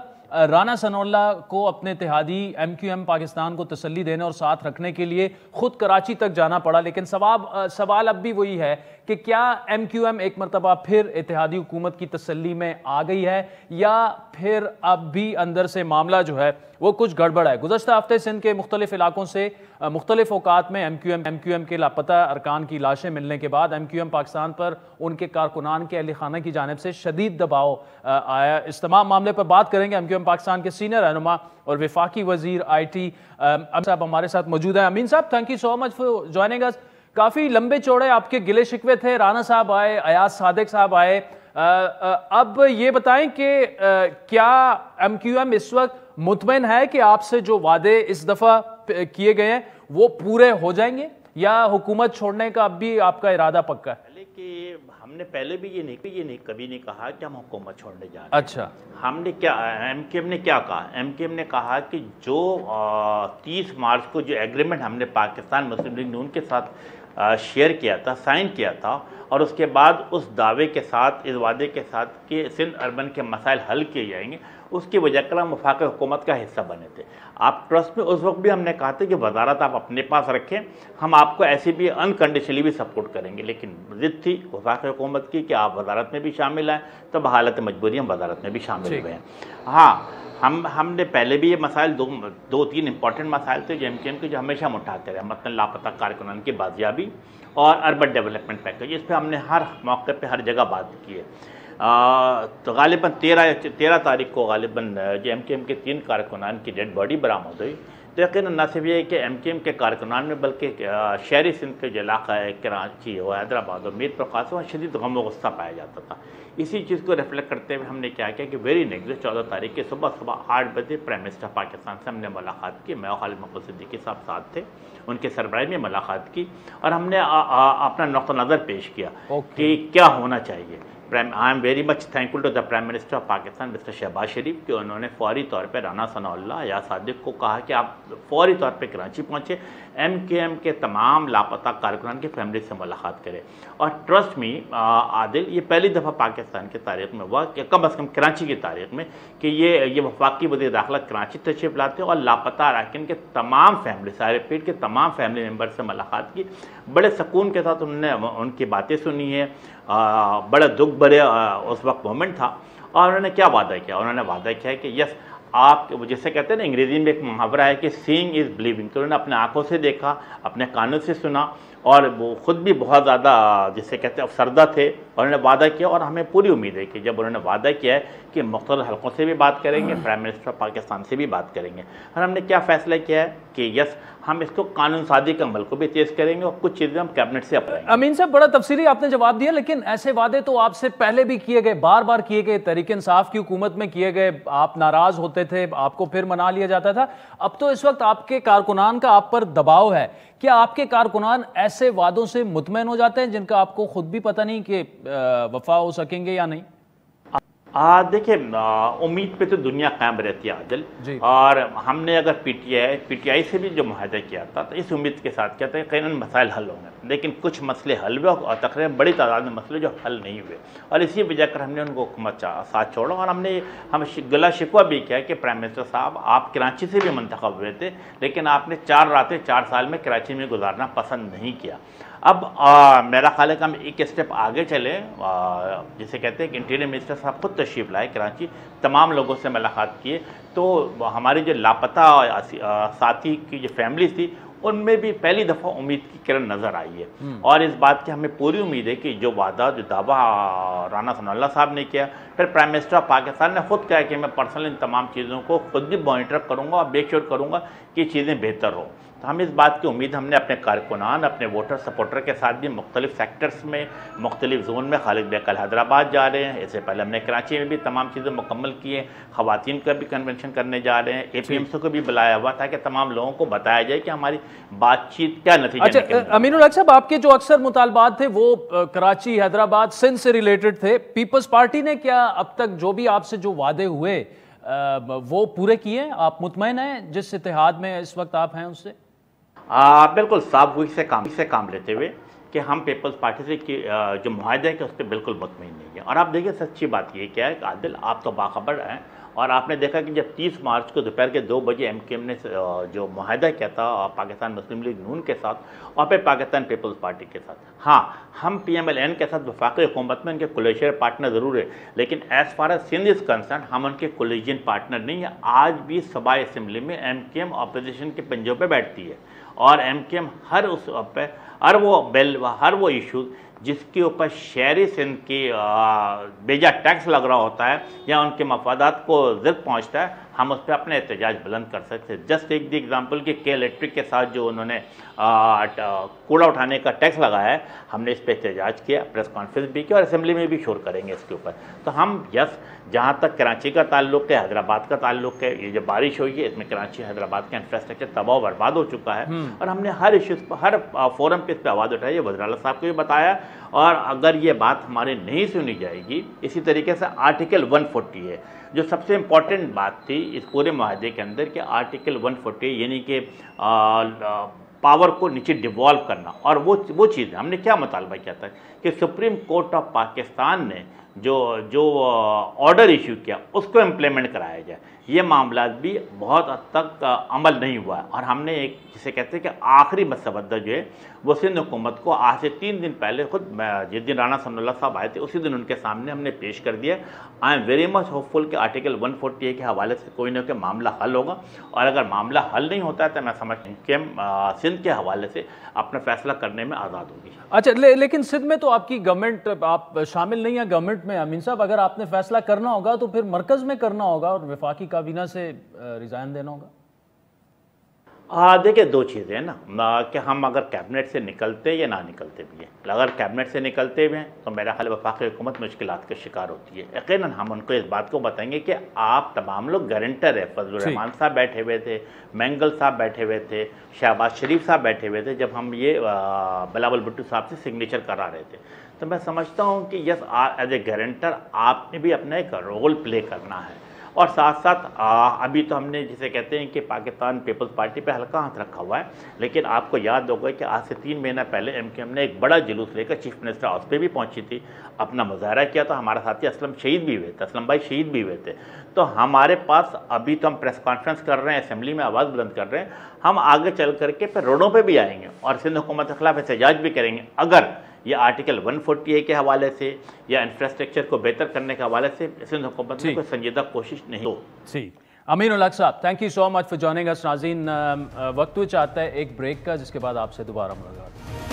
رانا ثناء اللہ کو اپنے اتحادی MQM پاکستان کو تسلی دینے اور ساتھ رکھنے کے لیے خود کراچی تک جانا پڑا. لیکن سوال اب بھی وہی ہے کہ کیا MQM ایک مرتبہ پھر اتحادی حکومت کی تسلی میں آ گئی ہے یا پھر اب بھی اندر سے معاملہ جو ہے وہ کچھ گڑبڑ ہے؟ گزشتہ ہفتے سندھ کے مختلف علاقوں سے مختلف اوقات میں MQM کے لاپتہ ارکان کی لاشیں ملنے کے بعد MQM پاکستان پر ان کے کارکنان کے اہل خانہ کی جانب سے شدید دباؤ آیا. اس تمام معاملے پر بات کریں گے. MQM پاکستان کے سینئر رہنما اور وفاقی وزیر IT امین صاحب ہمارے ساتھ موجود ہیں. امین صاحب, thank you so much for joining us. کافی لمبے چوڑے آپ کے گلے شکوے تھے. رانا صاحب آئے, ایاز صادق صاحب آئے. اب یہ بتائیں کہ کیا MQM اس وقت مطمئن ہے کہ آپ سے جو وعدے اس دفعہ کیے گئے ہیں وہ پورے ہو جائیں گے یا حکومت چھوڑنے کا اب بھی آپ کا ارادہ پکا ہے؟
کہ ہم نے پہلے بھی یہ کبھی نہیں کہا کہ ہم حکومت چھوڑنے جا رہے ہیں.
اچھا,
ہم نے کیا MQM نے کیا کہا؟ MQM نے کہا کہ جو 30 مارچ کو جو ایگریمنٹ ہم نے پاکستان مسلم لیگ نون کے ساتھ شیئر کیا تھا, سائن کیا تھا, اور اس کے بعد اس دعوے کے ساتھ, اس وعدے کے ساتھ کہ سندھ اربن کے مسائل حل کیے جائیں گے, اس کی وجہ کر ہم وفاقی حکومت کا حصہ بنے تھے. آپ ٹرسٹ میں اس وقت بھی ہم نے کہا تھا کہ وزارت آپ اپنے پاس رکھیں, ہم آپ کو ایسی بھی انکنڈیشنلی بھی سپورٹ کریں گے. لیکن ضد تھی وفاقی حکومت کی کہ آپ وزارت میں بھی شامل ہیں, تو بحالت مجبوری ہم وزارت میں بھی شامل ہوئے ہیں. ہاں, ہم نے پہلے بھی یہ مسائل دو تین امپورٹنٹ مسائل تھے جو MQM کے جو ہمیشہ ہم اٹھاتے رہے, مثلا لاپتہ کارکنان کی بازیابی اور اربن ڈیولپمنٹ پیکج. اس پہ ہم نے ہر موقع پہ ہر جگہ بات کی ہے. تو غالباً 13 تاریخ کو غالباً جو MQM کے 3 کارکنان کی ڈیڈ باڈی برآمد ہوئی. تو یقیناً نہ صرف یہ کہ MQM کے کارکنان میں بلکہ شہری سندھ کے جو علاقہ ہے کراچی اور حیدرآباد اور میر پرخاص وہاں شدید غم و غصہ پایا جاتا تھا. اسی چیز کو ریفلیکٹ کرتے ہوئے ہم نے کیا کیا کہ ویری نیکسٹ 14 تاریخ کے صبح 8 بجے پرائم منسٹر پاکستان سے ہم نے ملاقات کی. میں اور خالد محمود صدیقی صاحب ساتھ تھے, ان کے سربراہی میں ملاقات کی اور ہم نے اپنا نقطہ نظر پیش کیا کہ کیا ہونا چاہیے. I am very much thankful to the prime minister of Pakistan mister Shehbaz Sharif کہ انہوں نے فوری طور پہ رانا ثناء اللہ, ایاز صادق کو کہا کہ آپ فوری طور پہ کراچی پہنچے, MQM کے تمام لاپتہ کارکنان کی فیملی سے ملاقات کرے. اور ٹرسٹ میں عادل, یہ پہلی دفعہ پاکستان کی تاریخ میں ہوا کہ کم از کم کراچی کی تاریخ میں کہ یہ وفاقی وزیر داخلہ کراچی تشریف لاتے ہیں اور لاپتہ اراکین کے تمام فیملی, سارے پیٹ کے تمام فیملی ممبر سے ملاقات کی. بڑے سکون کے ساتھ انہوں نے ان کی باتیں سنی ہے. بڑا دکھ بھرے اس وقت مومنٹ تھا. اور انہوں نے کیا وعدہ کیا؟ انہوں نے وعدہ کیا ہے کہ یس, آپ جسے کہتے ہیں نا انگریزی میں ایک محاورہ ہے کہ سینگ از بلیونگ. تو انہوں نے اپنے آنکھوں سے دیکھا, اپنے کانوں سے سنا, اور وہ خود بھی بہت زیادہ جسے کہتے ہیں افسردہ تھے. اور انہوں نے وعدہ کیا, اور ہمیں پوری امید ہے کہ جب انہوں نے وعدہ کیا ہے کہ مختلف حلقوں سے بھی بات کریں گے, پرائم منسٹر پاکستان سے بھی بات کریں گے. اور ہم نے کیا فیصلہ کیا ہے کہ یس, ہم اس کو قانون سازی کا عمل کو بھی تیز کریں گے اور کچھ چیزیں ہم کیبنٹ سے اپنائیں گے.
امین صاحب, بڑا تفصیلی آپ نے جواب دیا, لیکن ایسے وعدے تو آپ سے پہلے بھی کیے گئے, بار بار کیے گئے, تحریک انصاف کی حکومت میں کیے گئے. آپ ناراض ہوتے تھے, آپ کو پھر منا لیا جاتا تھا. اب تو اس وقت آپ کے کارکنان کا آپ پر دباؤ ہے. کیا آپ کے کارکنان ایسے وعدوں سے مطمئن ہو جاتے ہیں جن کا آپ کو خود بھی پتہ نہیں کہ وفا ہو سکیں گے یا نہیں؟
دیکھیں, امید پہ تو دنیا قائم رہتی ہے عادل. اور ہم نے اگر پی ٹی آئی سے بھی جو معاہدہ کیا تھا تو اس امید کے ساتھ کیا تھا کہ یقیناً مسائل حل ہوں گے. لیکن کچھ مسئلے حل ہوئے اور تقریباً بڑی تعداد میں مسئلے جو حل نہیں ہوئے, اور اسی وجہ کر ہم نے ان کو حکومت ساتھ چھوڑا. اور ہم گلا شکوہ بھی کیا کہ پرائم منسٹر صاحب, آپ کراچی سے بھی منتخب ہوئے تھے, لیکن آپ نے 4 راتیں 4 سال میں کراچی میں گزارنا پسند نہیں کیا. اب میرا خیال ہے کہ ہم ایک اسٹیپ آگے چلیں، جسے کہتے ہیں کہ انٹیریئر منسٹر صاحب خود تشریف لائے کراچی، تمام لوگوں سے ملاقات کیے، تو ہماری جو لاپتہ ساتھی کی جو فیملیز تھی ان میں بھی پہلی دفعہ امید کی کرن نظر آئی ہے، اور اس بات کی ہمیں پوری امید ہے کہ جو وعدہ جو دعویٰ رانا ثناء اللہ صاحب نے کیا، پھر پرائم منسٹر آف پاکستان نے خود کہا کہ میں پرسنل ان تمام چیزوں کو خود بھی مانیٹر کروں گا اور میک شیور کروں گا کہ یہ چیزیں بہتر ہوں. تو ہم اس بات کی امید ہم نے اپنے کارکنان، اپنے ووٹر سپورٹر کے ساتھ بھی مختلف سیکٹرز میں، مختلف زون میں، خالد بھائی کل حیدرآباد جا رہے ہیں، اس سے پہلے ہم نے کراچی میں بھی تمام چیزیں مکمل کی ہیں، خواتین کا بھی کنونشن کرنے جا رہے ہیں، اے پی ایم سی کو بھی بلایا ہوا تاکہ تمام لوگوں کو بتایا جائے کہ ہماری بات چیت کیا نتیجہ نکلے.
اچھا امین الحق صاحب، آپ کے جو اکثر مطالبات تھے وہ کراچی، حیدرآباد، سندھ سے ریلیٹڈ تھے. پیپلز پارٹی نے کیا اب تک جو بھی آپ سے جو وعدے ہوئے وہ پورے کیے؟ آپ مطمئن ہیں جس اتحاد میں اس وقت آپ ہیں اس سے؟
بالکل صاحب ہوئی سے کام لیتے ہوئے کہ ہم پیپلز پارٹی سے جو معاہدہ ہے کہ اس پہ بالکل مطمئن نہیں ہے. اور آپ دیکھیں سچی بات یہ کیا ہے کہ عادل آپ تو باخبر ہیں، اور آپ نے دیکھا کہ جب 30 مارچ کو دوپہر کے 2 بجے ایم کیو ایم نے جو معاہدہ کیا تھا پاکستان مسلم لیگ نون کے ساتھ اور پھر پاکستان پیپلز پارٹی کے ساتھ، ہاں ہم پی ایم ایل این کے ساتھ وفاقی حکومت میں ان کے کولیشن پارٹنر ضرور ہے، لیکن as far as Sindh is concern ہم ان کے کولیجن پارٹنر نہیں ہیں. آج بھی صوبائی اسمبلی میں ایم کیو ایم اپوزیشن کے پنجوں پہ بیٹھتی ہے، اور ایم کیو ایم ہر اس پہ ہر وہ بل و ہر وہ ایشوز جس کے اوپر شہری سندھ کی بیجا ٹیکس لگ رہا ہوتا ہے یا ان کے مفادات کو ضد پہنچتا ہے، ہم اس پہ اپنے احتجاج بلند کر سکتے ہیں. جسٹ ایک دی ایگزامپل کہ کے الیکٹرک کے ساتھ جو انہوں نے کوڑا اٹھانے کا ٹیکس لگایا ہے، ہم نے اس پہ احتجاج کیا، پریس کانفرنس بھی کیا، اور اسمبلی میں بھی شور کریں گے اس کے اوپر. تو ہم جہاں تک کراچی کا تعلق ہے، حیدرآباد کا تعلق ہے، یہ جو بارش ہوئی ہے اس میں کراچی حیدرآباد کا انفراسٹرکچر تباہ و برباد ہو چکا ہے، اور ہم نے ہر ایشوز پر، ہر فورم پہ اس پہ آواز اٹھائی ہے. وزیر اعلیٰ صاحب کو بھی بتایا، اور اگر یہ بات ہماری نہیں سنی جائے گی، اسی طریقے سے آرٹیکل 140 ہے جو سب سے امپورٹنٹ بات تھی اس پورے معاہدے کے اندر، کہ آرٹیکل 140 یعنی کہ پاور کو نیچے ڈیوالو کرنا، اور وہ چیزیں ہم نے کیا مطالبہ کیا تھا کہ سپریم کورٹ آف پاکستان نے جو آرڈر ایشو کیا اس کو امپلیمنٹ کرایا جائے. یہ معاملات بھی بہت حد تک عمل نہیں ہوا ہے، اور ہم نے ایک جسے کہتے ہیں کہ آخری مسودہ جو ہے وہ سندھ حکومت کو آج سے 3 دن پہلے خود جس دن رانا ثناء اللہ صاحب آئے تھے اسی دن ان کے سامنے ہم نے پیش کر دیا. I am very much hopeful کہ آرٹیکل 140 کے حوالے سے کوئی نہ کوئی معاملہ حل ہوگا، اور اگر معاملہ حل نہیں ہوتا ہے تو میں سمجھتا ہوں کہ سندھ کے حوالے سے اپنا فیصلہ کرنے میں آزاد ہوگی.
اچھا لیکن سندھ میں تو آپ کی گورنمنٹ، آپ شامل نہیں ہیں گورنمنٹ میں. امین صاحب اگر آپ نے فیصلہ کرنا ہوگا تو پھر مرکز میں کرنا ہوگا اور وفاقی کابینہ سے ریزائن دینا ہوگا.
دیکھیں 2 چیزیں ہیں نا کہ ہم اگر کیبنٹ سے نکلتے یا نہ نکلتے بھی ہیں. اگر کیبنٹ سے نکلتے ہوئے ہیں تو میرا خیال وفاقی حکومت مشکلات کا شکار ہوتی ہے. یقیناً ہم ان کو اس بات کو بتائیں گے کہ آپ تمام لوگ گارنٹر ہیں. فضل الرحمان صاحب بیٹھے ہوئے تھے، مینگل صاحب بیٹھے ہوئے تھے، شہباز شریف صاحب بیٹھے ہوئے تھے جب ہم یہ بلاول بھٹو صاحب سے سگنیچر کرا رہے تھے. تو میں سمجھتا ہوں کہ یس ایز اے گارنٹر آپ نے بھی اپنا ایک رول پلے کرنا ہے، اور ساتھ ساتھ ابھی تو ہم نے جسے کہتے ہیں کہ پاکستان پیپلز پارٹی پہ ہلکا ہاتھ رکھا ہوا ہے، لیکن آپ کو یاد ہوگا کہ آج سے 3 مہینہ پہلے ایم کیو ایم نے ایک بڑا جلوس لے کر چیف منسٹر ہاؤس پہ بھی پہنچی تھی، اپنا مظاہرہ کیا تھا. ہمارا ساتھی اسلم شہید بھی ہوئے تھے، اسلم بھائی شہید بھی ہوئے تھے. تو ہمارے پاس ابھی تو ہم پریس کانفرنس کر رہے ہیں، اسمبلی میں آواز بلند کر رہے ہیں، ہم آگے چل کر کے پھر روڈوں پہ بھی آئیں گے اور سندھ حکومت کے خلاف احتجاج بھی کریں گے اگر یہ آرٹیکل 140 کے حوالے سے یا انفراسٹرکچر کو بہتر کرنے کے حوالے سے سندھ حکومت میں کوئی سنجیدہ کوشش نہیں ہو.
امین الحق صاحب thank you so much for joining us. ناظرین وقت ہو چاہتا ہے ایک بریک کا، جس کے بعد آپ سے دوبارہ ملاقات.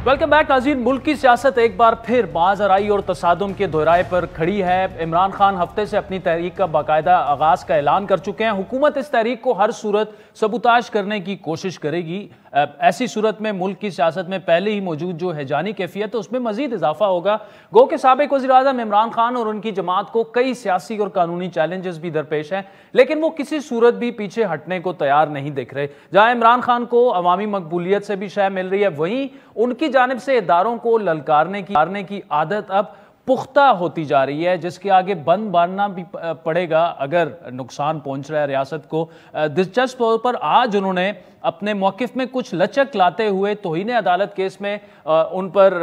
ویلکم بیک ناظرین. ملک کی سیاست ایک بار پھر باز آرائی اور تصادم کے دہرائے پر کھڑی ہے. عمران خان ہفتے سے اپنی تحریک کا باقاعدہ آغاز کا اعلان کر چکے ہیں. حکومت اس تحریک کو ہر صورت سبوتاژ کرنے کی کوشش کرے گی. ایسی صورت میں ملک کی سیاست میں پہلے ہی موجود جو ہیجانی کیفیت ہے اس میں مزید اضافہ ہوگا. گو کہ سابق وزیر اعظم عمران خان اور ان کی جماعت کو کئی سیاسی اور قانونی چیلنجز بھی درپیش ہیں، لیکن وہ کسی صورت بھی پیچھے ہٹنے کو تیار نہیں دکھ رہے. جہاں عمران خان کو عوامی مقبولیت سے بھی شے مل رہی ہے، وہیں ان کی جانب سے اداروں کو للکارنے کی عادت اب پختہ ہوتی جا رہی ہے، جس کے آگے بند مارنا بھی پڑے گا اگر نقصان پہنچ رہا ہے ریاست کو۔ دلچسپ طور پر آج انہوں نے اپنے موقف میں کچھ لچک لاتے ہوئے توہین عدالت کیس میں ان پر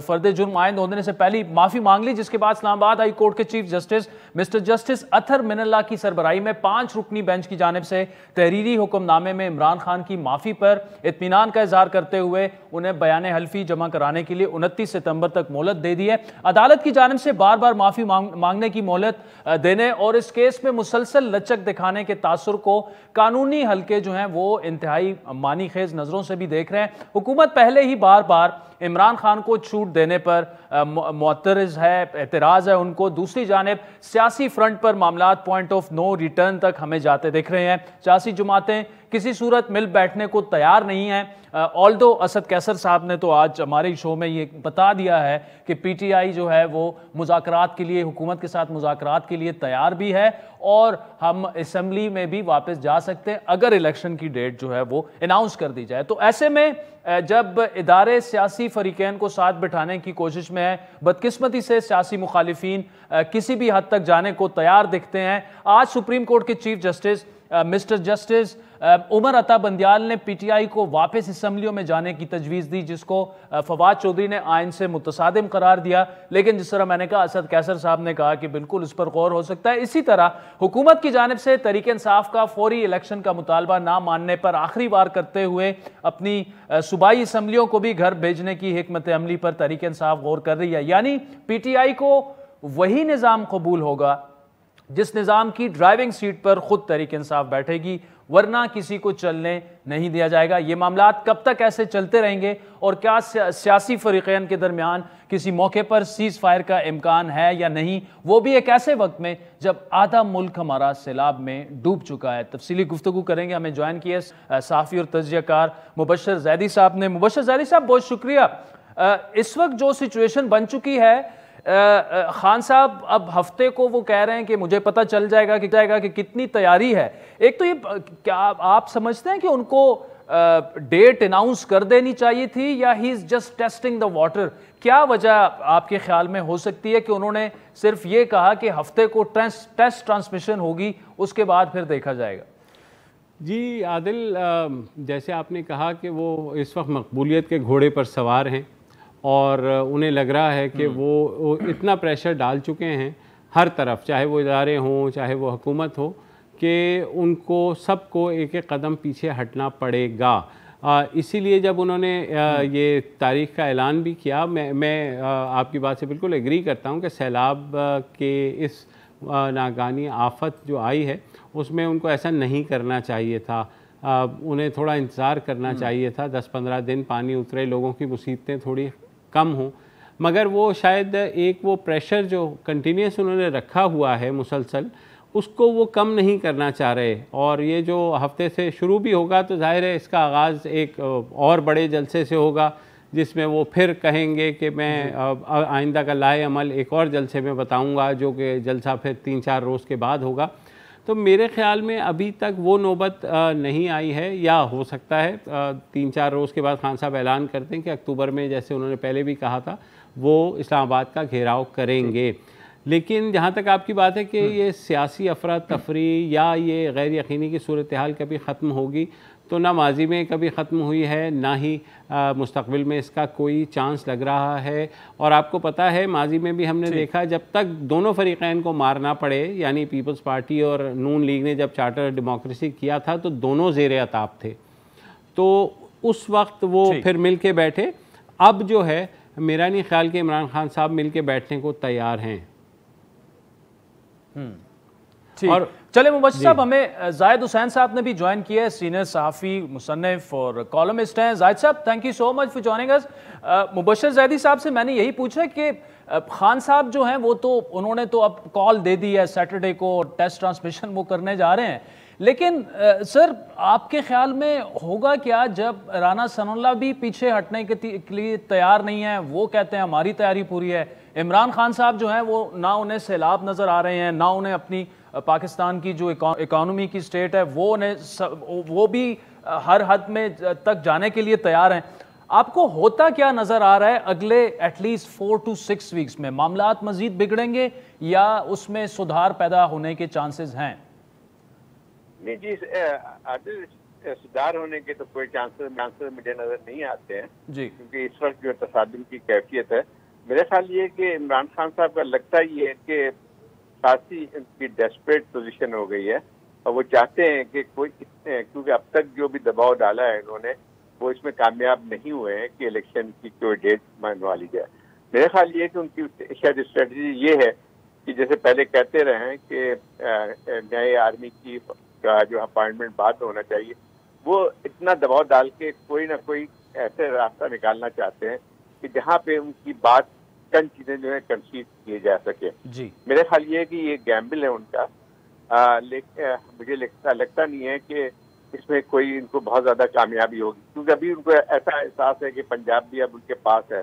فرد جرم عائد ہونے سے پہلی معافی مانگ لی، جس کے بعد اسلام آباد ہائی کورٹ کے چیف جسٹس مسٹر جسٹس اطہر من اللہ کی سربراہی میں 5 رکنی بینچ کی جانب سے تحریری حکم نامے میں عمران خان کی معافی پر اطمینان کا اظہار کرتے ہوئے انہیں بیان حلفی جمع کرانے کے لیے 29 ستمبر تک مہلت دے دی ہے۔ عدالت کی جانب سے بار بار معافی مانگنے کی مہلت دینے اور اس کیس میں مسلسل لچک دکھانے کے تاثر کو قانونی حلقے جو ہیں وہ انتہائی معنی خیز نظروں سے بھی دیکھ رہے ہیں۔ حکومت پہلے ہی بار بار عمران خان کو چھوٹ دینے پر معترض ہے، اعتراض ہے ان کو، دوسری جانب سیاسی فرنٹ پر معاملات پوائنٹ آف نو ریٹرن تک ہمیں جاتے دیکھ رہے ہیں۔ سیاسی جماعتیں کسی صورت مل بیٹھنے کو تیار نہیں ہیں۔ آلدو اسد کیسر صاحب نے تو آج ہمارے شو میں یہ بتا دیا ہے کہ پی ٹی آئی جو ہے وہ مذاکرات کے لیے، حکومت کے ساتھ مذاکرات کے لیے تیار بھی ہے اور ہم اسمبلی میں بھی واپس جا سکتے ہیں اگر الیکشن کی ڈیٹ جو ہے وہ اناؤنس کر دی جائے۔ تو ایسے میں جب ادارے سیاسی فریقین کو ساتھ بٹھانے کی کوشش میں ہے، بدقسمتی سے سیاسی مخالفین کسی بھی حد تک جانے کو تیار دکھتے ہیں۔ آج سپریم کورٹ کے chief justice mister justice Umar Ata Bandial نے پی ٹی آئی کو واپس اسمبلیوں میں جانے کی تجویز دی، جس کو فواد چودھری نے آئین سے متصادم قرار دیا، لیکن جس طرح میں نے کہا اسد کیسر صاحب نے کہا کہ بالکل اس پر غور ہو سکتا ہے۔ اسی طرح حکومت کی جانب سے تحریک انصاف کا فوری الیکشن کا مطالبہ نہ ماننے پر آخری بار کرتے ہوئے اپنی صوبائی اسمبلیوں کو بھی گھر بھیجنے کی حکمت عملی پر تحریک انصاف غور کر رہی ہے، یعنی پی ٹی آئی کو وہی نظام قبول ہوگا جس نظام کی ڈرائیونگ سیٹ پر خود تحریک انصاف بیٹھے گی، ورنہ کسی کو چلنے نہیں دیا جائے گا۔ یہ معاملات کب تک ایسے چلتے رہیں گے اور کیا سیاسی فریقین کے درمیان کسی موقع پر سیز فائر کا امکان ہے یا نہیں، وہ بھی ایک ایسے وقت میں جب آدھا ملک ہمارا سیلاب میں ڈوب چکا ہے۔ تفصیلی گفتگو کریں گے۔ ہمیں جوائن کیے صحافی اور تجزیہ کار مبشر زیدی صاحب نے۔ مبشر زیدی صاحب بہت شکریہ۔ اس وقت جو سچویشن بن چکی ہے، خان صاحب اب ہفتے کو وہ کہہ رہے ہیں کہ مجھے پتہ چل جائے گا کہ کتنی تیاری ہے۔ ایک تو یہ کیا آپ سمجھتے ہیں کہ ان کو ڈیٹ اناؤنس کر دینی چاہیے تھی یا he is just testing the water? کیا وجہ آپ کے خیال میں ہو سکتی ہے کہ انہوں نے صرف یہ کہا کہ ہفتے کو ٹیسٹ ٹرانسمیشن ہوگی، اس کے بعد پھر دیکھا جائے گا؟
جی عادل، جیسے آپ نے کہا کہ وہ اس وقت مقبولیت کے گھوڑے پر سوار ہیں اور انہیں لگ رہا ہے کہ وہ اتنا پریشر ڈال چکے ہیں ہر طرف، چاہے وہ ادارے ہوں چاہے وہ حکومت ہو، کہ ان کو سب کو ایک ایک قدم پیچھے ہٹنا پڑے گا۔ اسی لیے جب انہوں نے یہ تاریخ کا اعلان بھی کیا، میں آپ کی بات سے بالکل ایگری کرتا ہوں کہ سیلاب کے اس ناگہانی آفت جو آئی ہے اس میں ان کو ایسا نہیں کرنا چاہیے تھا، انہیں تھوڑا انتظار کرنا چاہیے تھا، 10-15 دن پانی اترے، لوگوں کی مصیبتیں تھوڑی کم ہوں، مگر وہ شاید ایک وہ پریشر جو کنٹینیوس انہوں نے رکھا ہوا ہے مسلسل، اس کو وہ کم نہیں کرنا چاہ رہے۔ اور یہ جو ہفتے سے شروع بھی ہوگا تو ظاہر ہے اس کا آغاز ایک اور بڑے جلسے سے ہوگا، جس میں وہ پھر کہیں گے کہ میں آئندہ کا لائحہ عمل ایک اور جلسے میں بتاؤں گا، جو کہ جلسہ پھر 3-4 روز کے بعد ہوگا۔ تو میرے خیال میں ابھی تک وہ نوبت نہیں آئی ہے، یا ہو سکتا ہے 3-4 روز کے بعد خان صاحب اعلان کرتے ہیں کہ اکتوبر میں، جیسے انہوں نے پہلے بھی کہا تھا، وہ اسلام آباد کا گھیراؤ کریں گے۔ لیکن جہاں تک آپ کی بات ہے کہ یہ سیاسی افراتفری یا یہ غیر یقینی کی صورتحال کبھی ختم ہوگی، تو نہ ماضی میں کبھی ختم ہوئی ہے، نہ ہی مستقبل میں اس کا کوئی چانس لگ رہا ہے۔ اور آپ کو پتہ ہے ماضی میں بھی ہم نے دیکھا، جب تک دونوں فریقین کو مارنا پڑے، یعنی پیپلز پارٹی اور نون لیگ نے جب چارٹر ڈیموکریسی کیا تھا تو دونوں زیر عتاب تھے، تو اس وقت وہ پھر مل کے بیٹھے۔ اب جو ہے میرا نہیں خیال کہ عمران خان صاحب مل کے بیٹھنے کو تیار ہیں۔
اور چلے مبشر صاحب، ہمیں زاہد حسین صاحب نے بھی جوائن کیا ہے، سینئر صحافی، مصنف اور کالمسٹ ہیں۔ زاہد صاحب، thank you so much for joining us. Mubashir Zaidi صاحب سے میں نے یہی پوچھا کہ خان صاحب جو ہیں وہ تو انہوں نے تو اب کال دے دی ہے سیٹرڈے کو، ٹیسٹ ٹرانسمیشن وہ کرنے جا رہے ہیں، لیکن سر آپ کے خیال میں ہوگا کیا جب رانا ثناء اللہ بھی پیچھے ہٹنے کے لیے تیار نہیں ہیں؟ وہ کہتے ہیں ہماری تیاری پوری ہے۔ عمران خان صاحب جو ہیں وہ نہ انہیں سیلاب نظر آ رہے ہیں، نہ انہیں اپنی پاکستان کی جو اکانومی کی سٹیٹ ہے وہ بھی ہر حد میں تک جانے کے لیے تیار ہیں۔ آپ کو ہوتا کیا نظر آ رہا ہے اگلے ایٹ لیسٹ 4 to 6 ویکس میں؟ معاملات مزید بگڑیں گے یا اس میں سدھار پیدا ہونے کے چانسز ہیں؟
نہیں جی، سدھار ہونے کے تو کوئی چانسز مجھے نظر نہیں آتے ہیں
جی،
کیونکہ اس وقت جو تصادم کی کیفیت ہے، میرے خیال یہ کہ عمران خان صاحب کا لگتا یہ ہے کہ خاصی ان کی ڈیسپریٹ پوزیشن ہو گئی ہے اور وہ چاہتے ہیں کہ کوئی، کیونکہ اب تک جو بھی دباؤ ڈالا ہے انہوں نے وہ اس میں کامیاب نہیں ہوئے ہیں کہ الیکشن کی کوئی ڈیٹ منوا لی جائے. میرے خیال یہ کہ ان کی شاید اسٹریٹجی یہ ہے کہ جیسے پہلے کہتے رہے ہیں کہ نئے آرمی کی کا جو اپائنٹمنٹ بعد ہونا چاہیے، وہ اتنا دباؤ ڈال کے کوئی نہ کوئی ایسے راستہ نکالنا چاہتے ہیں کہ جہاں پہ ان کی بات چند چیزیں جو ہے کنسیڈ کیے جا سکے.
جی،
میرے خیال یہ ہے کہ یہ گیمبل ہے ان کا، لیکن مجھے لگتا نہیں ہے کہ اس میں کوئی ان کو بہت زیادہ کامیابی ہوگی، کیونکہ ابھی ان کو ایسا احساس ہے کہ پنجاب بھی اب ان کے پاس ہے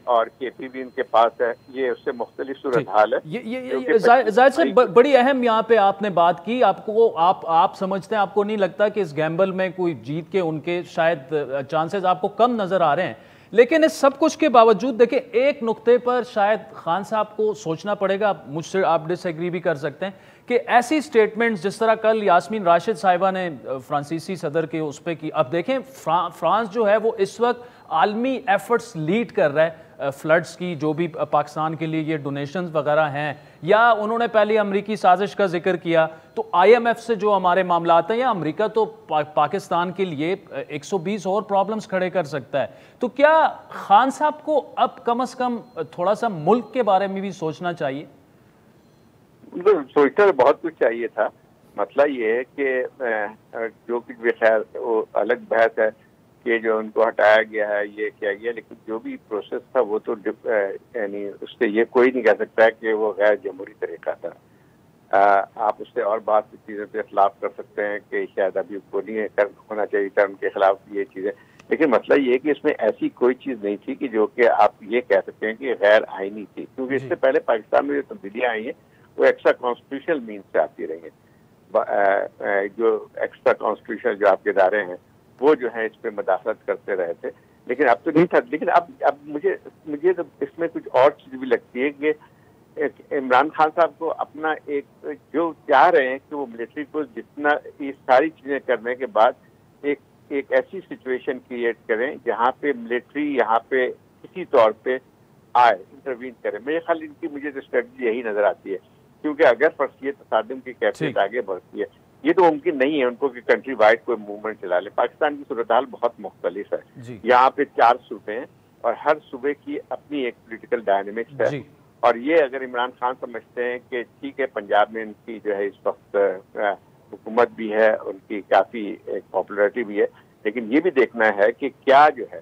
اور کے پی بھی ان کے پاس ہے. یہ اس سے مختلف صورتحال ہے.
زاہد صاحب بڑی اہم یہاں پہ آپ نے بات کی، آپ سمجھتے ہیں، آپ کو نہیں لگتا کہ اس گیمبل میں کوئی جیت کے ان کے شاید چانسز آپ کو کم نظر آ رہے ہیں، لیکن اس سب کچھ کے باوجود دیکھیں ایک نقطے پر شاید خان صاحب کو سوچنا پڑے گا، مجھ سے آپ ڈس ایگری بھی کر سکتے ہیں کہ ایسی سٹیٹمنٹس جس طرح کل یاسمین راشد صاحبہ نے فرانسیسی صدر کے اس پہ کی، اب دیکھیں فرانس جو ہے وہ اس وقت عالمی ایفرٹس لیڈ کر رہا ہے فلڈز کی، جو بھی پاکستان کے لیے یہ ڈونیشنز وغیرہ ہیں، یا انہوں نے پہلے امریکی سازش کا ذکر کیا، تو آئی ایم ایف سے جو ہمارے معاملات ہیں، یا امریکہ تو پاکستان کے لیے 120 اور پرابلمز کھڑے کر سکتا ہے. تو کیا خان صاحب کو اب کم از کم تھوڑا سا ملک کے بارے میں بھی سوچنا چاہیے؟
سوچنا تو بہت کچھ چاہیے تھا. مسئلہ یہ ہے کہ جو کچھ بھی خیر وہ الگ بحث ہے کہ جو ان کو ہٹایا گیا ہے یہ کیا گیا، لیکن جو بھی پروسیس تھا وہ تو یعنی اس سے یہ کوئی نہیں کہہ سکتا ہے کہ وہ غیر جمہوری طریقہ تھا. آپ اس سے اور بات چیزوں پہ اختلاف کر سکتے ہیں کہ شاید ابھی ان کو نہیں ہونا چاہیے تھا ان کے خلاف یہ چیزیں، لیکن مسئلہ یہ ہے کہ اس میں ایسی کوئی چیز نہیں تھی کہ جو کہ آپ یہ کہہ سکتے ہیں کہ غیر آئینی تھی، کیونکہ اس سے پہلے پاکستان میں جو تبدیلیاں آئی ہیں وہ ایکسٹرا کانسٹیٹیوشنل مینس سے آتی رہی ہیں. جو ایکسٹرا کانسٹیٹیوشنل جو آپ کے ادارے ہیں وہ جو ہے اس پہ مداخلت کرتے رہے تھے، لیکن اب تو نہیں تھا. لیکن اب مجھے تو اس میں کچھ اور چیز بھی لگتی ہے کہ عمران خان صاحب کو اپنا ایک جو چاہ رہے ہیں کہ وہ ملٹری کو جتنا یہ ساری چیزیں کرنے کے بعد ایک ایسی سچویشن کریٹ کریں جہاں پہ ملٹری یہاں پہ کسی طور پہ آئے، انٹروین کرے. میرے خیال ان کی مجھے تو اسٹریٹجی یہی نظر آتی ہے، کیونکہ اگر فرض یہ تصادم کی کیفیت آگے بڑھتی ہے، یہ تو ممکن نہیں ہے ان کو کہ کنٹری وائڈ کوئی موومنٹ چلا لے. پاکستان کی صورتحال بہت مختلف ہے. یہاں پہ 4 صوبے ہیں اور ہر صوبے کی اپنی ایک پولیٹیکل ڈائنامکس ہے، اور یہ اگر عمران خان سمجھتے ہیں کہ ٹھیک ہے پنجاب میں ان کی جو ہے اس وقت حکومت بھی ہے، ان کی کافی ایک پاپولرٹی بھی ہے، لیکن یہ بھی دیکھنا ہے کہ کیا جو ہے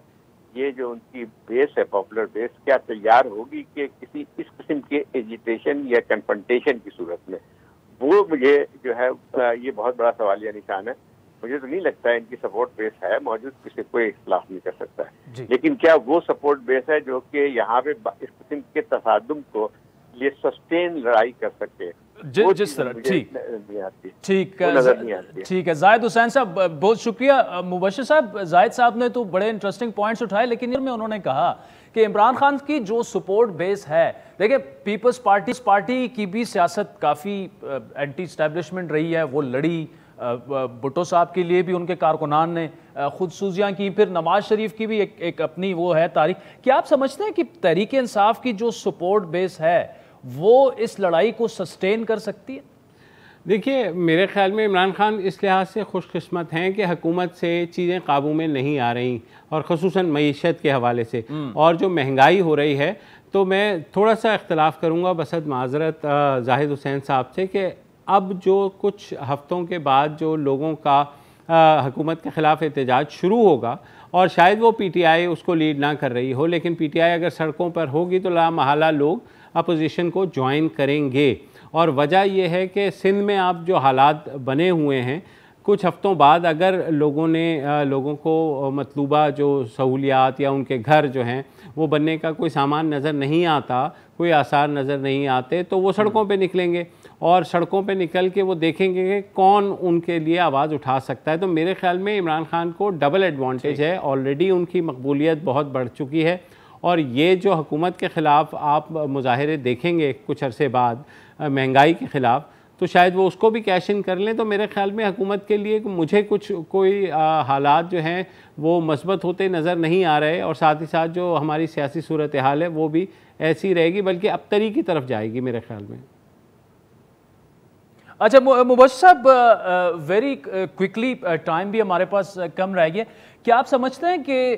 یہ جو ان کی بیس ہے، پاپولر بیس، کیا تیار ہوگی کہ کسی اس قسم کے ایجیٹیشن یا کنفرنٹیشن کی صورت میں. وہ مجھے جو ہے یہ بہت بڑا سوالیہ نشان ہے. مجھے تو نہیں لگتا ہے ان کی سپورٹ بیس ہے موجود، کسی کوئی اختلاف نہیں کر سکتا ہے، لیکن کیا وہ سپورٹ بیس ہے جو کہ یہاں پہ اس قسم کے تصادم کو یہ سسٹین لڑائی کر سکے.
جس طرح ٹھیک ہے. زاہد حسین صاحب بہت شکریہ. مبشر صاحب، زاہد صاحب نے تو بڑے انٹرسٹنگ پوائنٹس اٹھائے، لیکن ان میں انہوں نے کہا کہ عمران خان کی جو سپورٹ بیس ہے، دیکھیں پیپلز پارٹی کی بھی سیاست کافی اینٹی اسٹیبلشمنٹ رہی ہے، وہ لڑی، بھٹو صاحب کے لیے بھی ان کے کارکنان نے خودسوزیاں کی، پھر نواز شریف کی بھی ایک اپنی وہ ہے تاریخ. کیا آپ سمجھتے ہیں کہ تحریک انصاف کی جو سپورٹ بیس ہے وہ اس لڑائی کو سسٹین کر سکتی ہے؟
دیکھیے میرے خیال میں عمران خان اس لحاظ سے خوش قسمت ہیں کہ حکومت سے چیزیں قابو میں نہیں آ رہی، اور خصوصاً معیشت کے حوالے سے، اور جو مہنگائی ہو رہی ہے. تو میں تھوڑا سا اختلاف کروں گا بصد معذرت زاہد حسین صاحب سے کہ اب جو کچھ ہفتوں کے بعد جو لوگوں کا حکومت کے خلاف احتجاج شروع ہوگا، اور شاید وہ پی ٹی آئی اس کو لیڈ نہ کر رہی ہو، لیکن پی ٹی آئی اگر سڑکوں پر ہوگی تو لا محالہ لوگ اپوزیشن کو جوائن کریں گے. اور وجہ یہ ہے کہ سندھ میں آپ جو حالات بنے ہوئے ہیں، کچھ ہفتوں بعد اگر لوگوں کو مطلوبہ جو سہولیات یا ان کے گھر جو ہیں وہ بننے کا کوئی سامان نظر نہیں آتا، کوئی آثار نظر نہیں آتے، تو وہ سڑکوں پہ نکلیں گے. اور سڑکوں پہ نکل کے وہ دیکھیں گے کہ کون ان کے لیے آواز اٹھا سکتا ہے. تو میرے خیال میں عمران خان کو ڈبل ایڈوانٹیج ہے. آلریڈی ان کی مقبولیت بہت بڑھ چکی ہے اور یہ جو حکومت کے خلاف آپ مظاہرے دیکھیں گے کچھ عرصے بعد مہنگائی کے خلاف, تو شاید وہ اس کو بھی کیش ان کر لیں. تو میرے خیال میں حکومت کے لیے مجھے کوئی حالات جو ہیں وہ مثبت ہوتے نظر نہیں آ رہے, اور ساتھ ہی ساتھ جو ہماری سیاسی صورتحال ہے وہ بھی ایسی رہے گی, بلکہ ابتری کی طرف جائے گی میرے خیال میں.
اچھا مبشر صاحب, ویری کوئکلی ٹائم بھی ہمارے پاس کم رہ گیا, کیا آپ سمجھتے ہیں کہ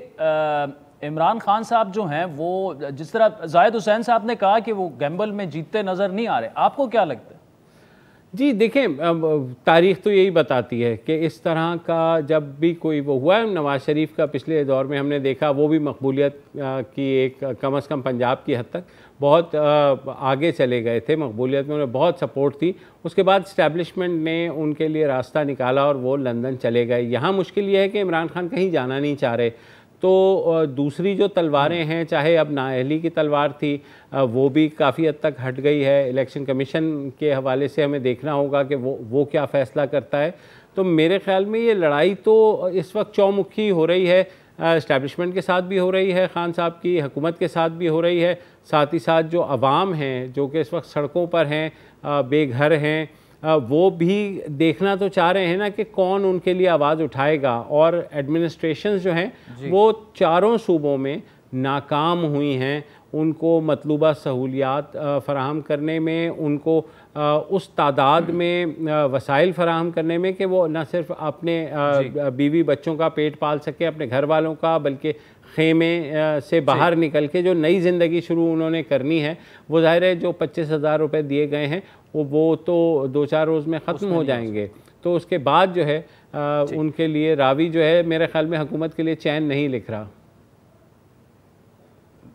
عمران خان صاحب جو ہیں وہ جس طرح زاہد حسین صاحب نے کہا کہ وہ گیمبل میں جیتتے نظر نہیں آ رہے, آپ کو کیا لگتا ہے؟
جی دیکھیں, تاریخ تو یہی بتاتی ہے کہ اس طرح کا جب بھی کوئی وہ ہوا ہے, نواز شریف کا پچھلے دور میں ہم نے دیکھا, وہ بھی مقبولیت کی ایک کم از کم پنجاب کی حد تک بہت آگے چلے گئے تھے مقبولیت میں, انہیں بہت سپورٹ تھی. اس کے بعد اسٹیبلشمنٹ نے ان کے لیے راستہ نکالا اور وہ لندن چلے گئے. یہاں مشکل یہ ہے کہ عمران خان کہیں جانا نہیں چاہ رہے, تو دوسری جو تلواریں ہیں, چاہے اب نااہلی کی تلوار تھی وہ بھی کافی حد تک ہٹ گئی ہے. الیکشن کمیشن کے حوالے سے ہمیں دیکھنا ہوگا کہ وہ کیا فیصلہ کرتا ہے. تو میرے خیال میں یہ لڑائی تو اس وقت چومکھی ہو رہی ہے, اسٹیبلشمنٹ کے ساتھ بھی ہو رہی ہے, خان صاحب کی حکومت کے ساتھ بھی ہو رہی ہے, ساتھ ہی ساتھ جو عوام ہیں جو کہ اس وقت سڑکوں پر ہیں, بے گھر ہیں, وہ بھی دیکھنا تو چاہ رہے ہیں نا کہ کون ان کے لیے آواز اٹھائے گا. اور ایڈمنسٹریشنز جو ہیں وہ چاروں صوبوں میں ناکام ہوئی ہیں ان کو مطلوبہ سہولیات فراہم کرنے میں, ان کو اس تعداد میں وسائل فراہم کرنے میں کہ وہ نہ صرف اپنے بیوی بچوں کا پیٹ پال سکے, اپنے گھر والوں کا, بلکہ خیمے سے باہر نکل کے جو نئی زندگی شروع انہوں نے کرنی ہے. وہ ظاہر ہے جو 25,000 روپے دیے گئے ہیں وہ تو 2-4 روز میں ختم ہو جائیں گے. تو اس کے بعد جو ہے ان کے لیے راوی جو ہے میرے خیال میں حکومت کے لیے چین نہیں لکھ رہا.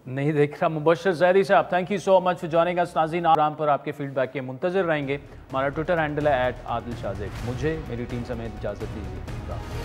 نہیں دیکھ رہا. مبشر زیدی صاحب, thank you so much for joining us. ناظرین پروگرام پر آپ کے فیڈ بیک کے منتظر رہیں گے. ہمارا ٹویٹر ہینڈل ہے @عادل شاہ زیب. مجھے میری ٹیم سمیت اجازت دیجیے.